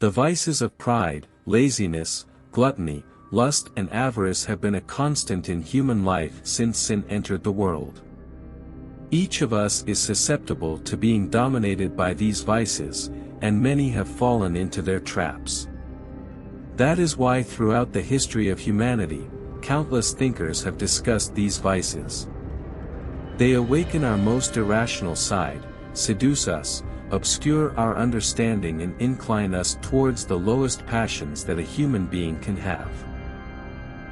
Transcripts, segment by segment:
The vices of pride, laziness, gluttony, lust and avarice have been a constant in human life since sin entered the world. Each of us is susceptible to being dominated by these vices, and many have fallen into their traps. That is why throughout the history of humanity, countless thinkers have discussed these vices. They awaken our most irrational side, seduce us, obscure our understanding and incline us towards the lowest passions that a human being can have.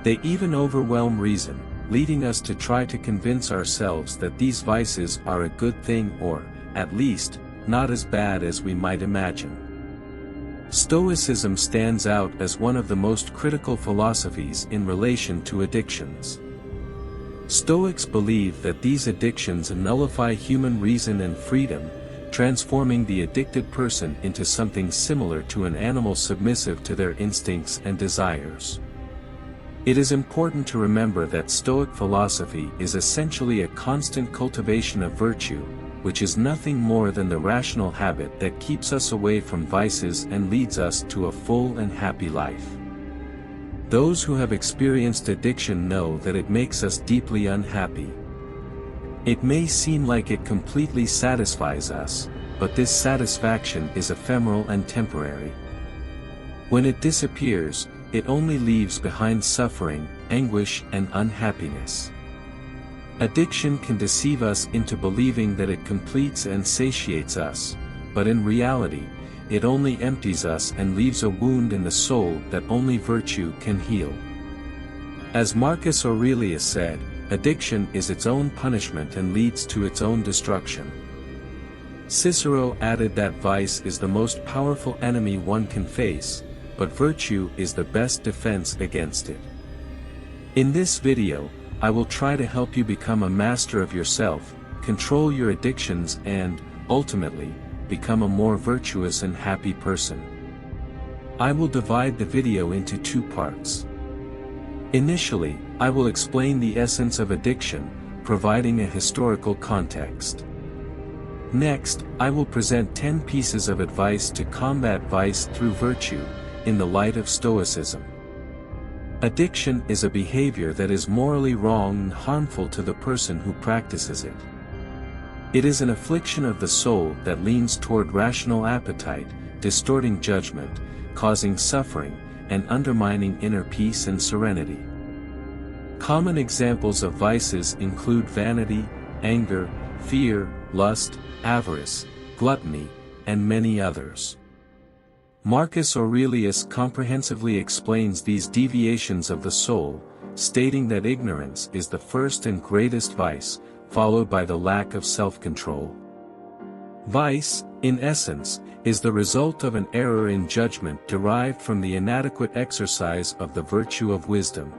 They even overwhelm reason, leading us to try to convince ourselves that these vices are a good thing or, at least, not as bad as we might imagine. Stoicism stands out as one of the most critical philosophies in relation to addictions. Stoics believe that these addictions nullify human reason and freedom, transforming the addicted person into something similar to an animal submissive to their instincts and desires. It is important to remember that Stoic philosophy is essentially a constant cultivation of virtue, which is nothing more than the rational habit that keeps us away from vices and leads us to a full and happy life. Those who have experienced addiction know that it makes us deeply unhappy. It may seem like it completely satisfies us, but this satisfaction is ephemeral and temporary. When it disappears, it only leaves behind suffering, anguish and unhappiness. Addiction can deceive us into believing that it completes and satiates us, but in reality, it only empties us and leaves a wound in the soul that only virtue can heal. As Marcus Aurelius said, addiction is its own punishment and leads to its own destruction. Cicero added that vice is the most powerful enemy one can face, but virtue is the best defense against it. In this video, I will try to help you become a master of yourself, control your addictions and, ultimately, become a more virtuous and happy person. I will divide the video into two parts. Initially, I will explain the essence of addiction, providing a historical context. Next, I will present 10 pieces of advice to combat vice through virtue, in the light of Stoicism. Addiction is a behavior that is morally wrong and harmful to the person who practices it. It is an affliction of the soul that leans toward rational appetite, distorting judgment, causing suffering, and undermining inner peace and serenity. Common examples of vices include vanity, anger, fear, lust, avarice, gluttony, and many others. Marcus Aurelius comprehensively explains these deviations of the soul, stating that ignorance is the first and greatest vice, followed by the lack of self-control. Vice, in essence, is the result of an error in judgment derived from the inadequate exercise of the virtue of wisdom.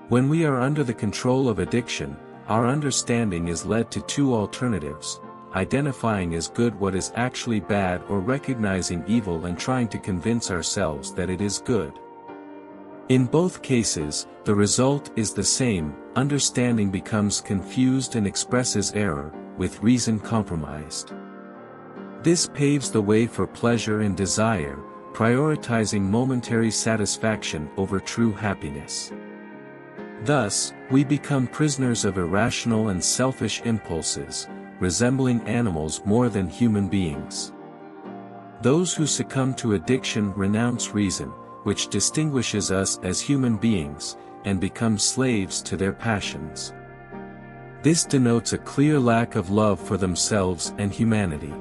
When we are under the control of addiction, our understanding is led to two alternatives: identifying as good what is actually bad or recognizing evil and trying to convince ourselves that it is good. In both cases, the result is the same: understanding becomes confused and expresses error, with reason compromised. This paves the way for pleasure and desire, prioritizing momentary satisfaction over true happiness. Thus, we become prisoners of irrational and selfish impulses, resembling animals more than human beings. Those who succumb to addiction renounce reason, which distinguishes us as human beings, and become slaves to their passions. This denotes a clear lack of love for themselves and humanity.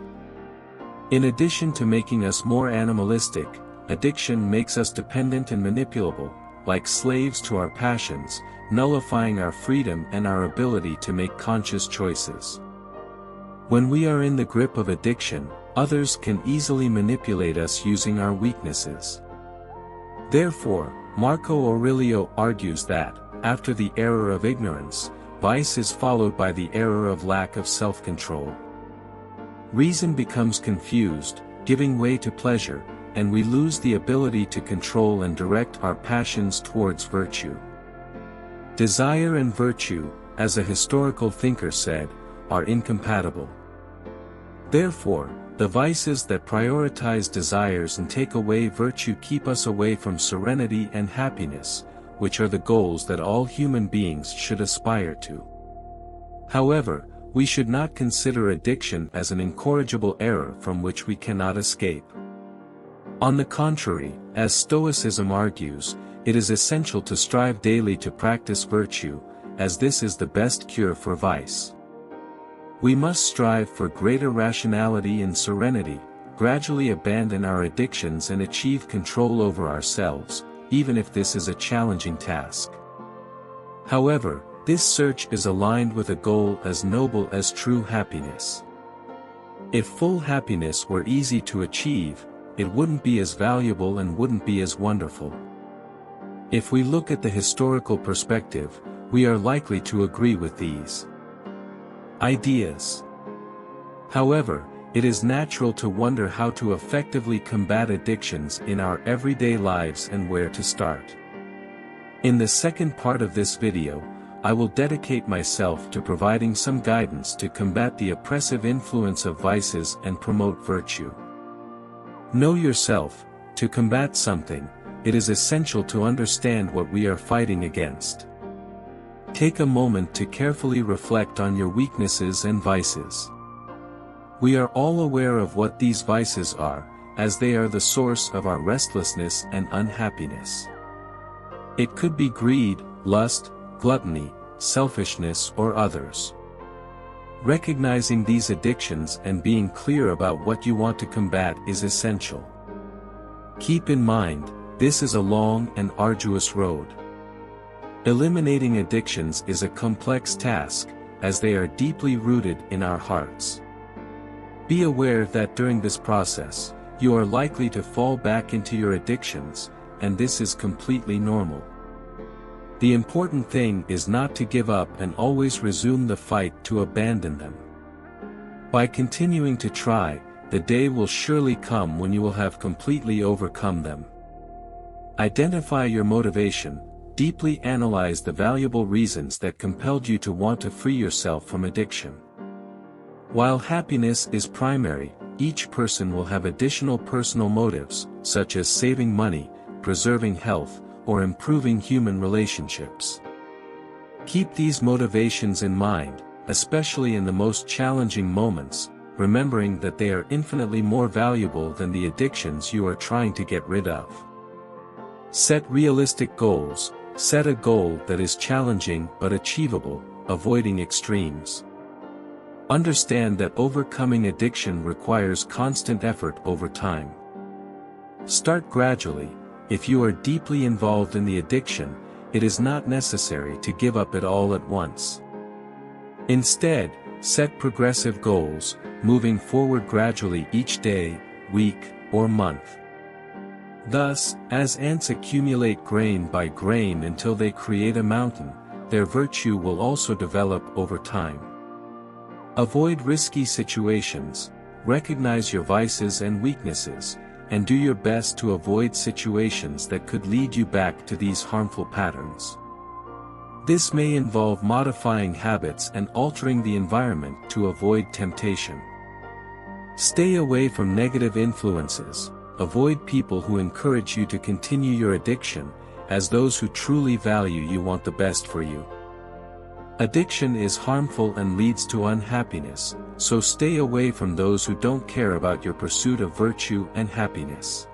In addition to making us more animalistic, addiction makes us dependent and manipulable, like slaves to our passions, nullifying our freedom and our ability to make conscious choices. When we are in the grip of addiction, others can easily manipulate us using our weaknesses. Therefore, Marco Aurelio argues that, after the error of ignorance, vice is followed by the error of lack of self-control. Reason becomes confused, giving way to pleasure, and we lose the ability to control and direct our passions towards virtue. Desire and virtue, as a historical thinker said, are incompatible. Therefore, The vices that prioritize desires and take away virtue keep us away from serenity and happiness, which are the goals that all human beings should aspire to. However, we should not consider addiction as an incorrigible error from which we cannot escape. On the contrary, as Stoicism argues, it is essential to strive daily to practice virtue, as this is the best cure for vice. We must strive for greater rationality and serenity, gradually abandon our addictions and achieve control over ourselves, even if this is a challenging task. However, this search is aligned with a goal as noble as true happiness. If full happiness were easy to achieve, it wouldn't be as valuable and wouldn't be as wonderful. If we look at the historical perspective, we are likely to agree with these ideas. However, it is natural to wonder how to effectively combat addictions in our everyday lives and where to start. In the second part of this video, I will dedicate myself to providing some guidance to combat the oppressive influence of vices and promote virtue. Know yourself. To combat something, it is essential to understand what we are fighting against. Take a moment to carefully reflect on your weaknesses and vices. We are all aware of what these vices are, as they are the source of our restlessness and unhappiness. It could be greed, lust, gluttony, selfishness or others. Recognizing these addictions and being clear about what you want to combat is essential. Keep in mind, this is a long and arduous road. Eliminating addictions is a complex task, as they are deeply rooted in our hearts. Be aware that during this process, you are likely to fall back into your addictions, and this is completely normal. The important thing is not to give up and always resume the fight to abandon them. By continuing to try, the day will surely come when you will have completely overcome them. Identify your motivation. Deeply analyze the valuable reasons that compelled you to want to free yourself from addiction. While happiness is primary, each person will have additional personal motives, such as saving money, preserving health, or improving human relationships. Keep these motivations in mind, especially in the most challenging moments, remembering that they are infinitely more valuable than the addictions you are trying to get rid of. Set realistic goals. Set a goal that is challenging but achievable, avoiding extremes. Understand that overcoming addiction requires constant effort over time. Start gradually. If you are deeply involved in the addiction, it is not necessary to give up it all at once. Instead, set progressive goals, moving forward gradually each day, week, or month. Thus, as ants accumulate grain by grain until they create a mountain, their virtue will also develop over time. Avoid risky situations, recognize your vices and weaknesses, and do your best to avoid situations that could lead you back to these harmful patterns. This may involve modifying habits and altering the environment to avoid temptation. Stay away from negative influences. Avoid people who encourage you to continue your addiction, as those who truly value you want the best for you. Addiction is harmful and leads to unhappiness, so stay away from those who don't care about your pursuit of virtue and happiness.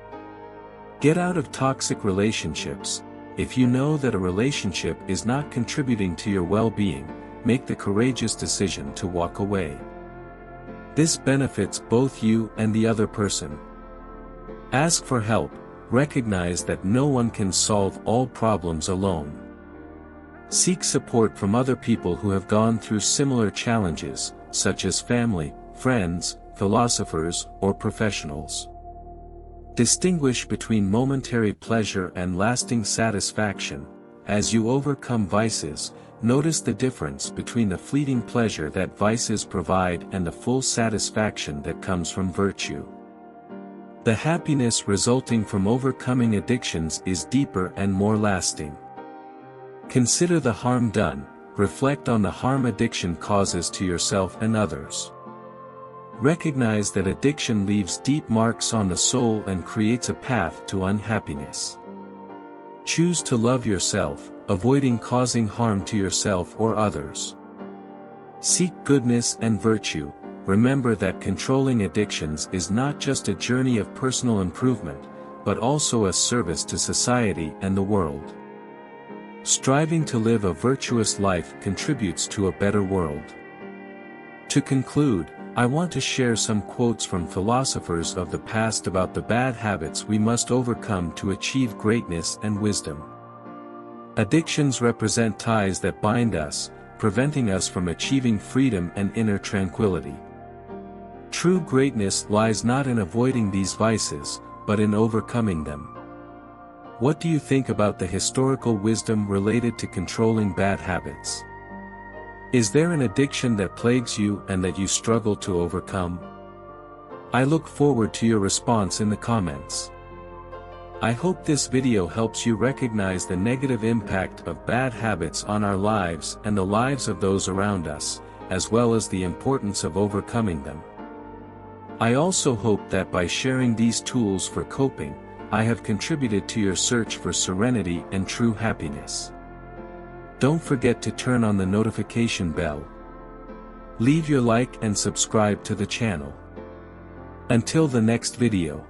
Get out of toxic relationships. If you know that a relationship is not contributing to your well-being, make the courageous decision to walk away. This benefits both you and the other person. Ask for help. Recognize that no one can solve all problems alone. Seek support from other people who have gone through similar challenges, such as family, friends, philosophers, or professionals. Distinguish between momentary pleasure and lasting satisfaction. As you overcome vices, notice the difference between the fleeting pleasure that vices provide and the full satisfaction that comes from virtue. The happiness resulting from overcoming addictions is deeper and more lasting. Consider the harm done. Reflect on the harm addiction causes to yourself and others. Recognize that addiction leaves deep marks on the soul and creates a path to unhappiness. Choose to love yourself, avoiding causing harm to yourself or others. Seek goodness and virtue. Remember that controlling addictions is not just a journey of personal improvement, but also a service to society and the world. Striving to live a virtuous life contributes to a better world. To conclude, I want to share some quotes from philosophers of the past about the bad habits we must overcome to achieve greatness and wisdom. Addictions represent ties that bind us, preventing us from achieving freedom and inner tranquility. True greatness lies not in avoiding these vices, but in overcoming them. What do you think about the historical wisdom related to controlling bad habits? Is there an addiction that plagues you and that you struggle to overcome? I look forward to your response in the comments. I hope this video helps you recognize the negative impact of bad habits on our lives and the lives of those around us, as well as the importance of overcoming them. I also hope that by sharing these tools for coping, I have contributed to your search for serenity and true happiness. Don't forget to turn on the notification bell. Leave your like and subscribe to the channel. Until the next video.